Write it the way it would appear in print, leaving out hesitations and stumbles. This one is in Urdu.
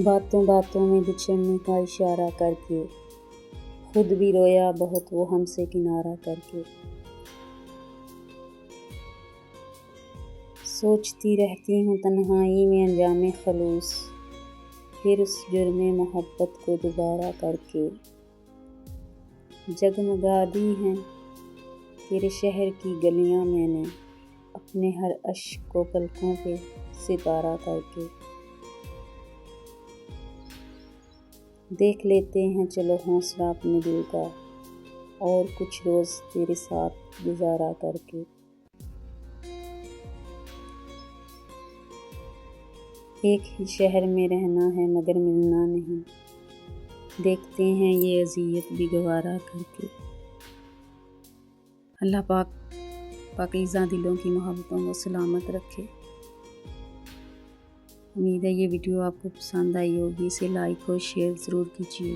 باتوں باتوں میں بچھڑنے کا اشارہ کر کے، خود بھی رویا بہت وہ ہم سے کنارہ کر کے۔ سوچتی رہتی ہوں تنہائی میں انجام خلوص، پھر اس جرم محبت کو دوبارہ کر کے۔ جگمگا دی ہیں تیرے شہر کی گلیاں میں نے، اپنے ہر اشک کو پلکوں پہ ستارہ کر کے۔ دیکھ لیتے ہیں چلو حوصلہ اپنے دل کا، اور کچھ روز تیرے ساتھ گزارا کر کے۔ ایک ہی شہر میں رہنا ہے مگر ملنا نہیں، دیکھتے ہیں یہ اذیت بھی گوارا کر کے۔ اللہ پاک پاکیزہ دلوں کی محبتوں کو سلامت رکھے۔ امید ہے یہ ویڈیو آپ کو پسند آئی ہوگی، اسے لائک اور شیئر ضرور کیجیے۔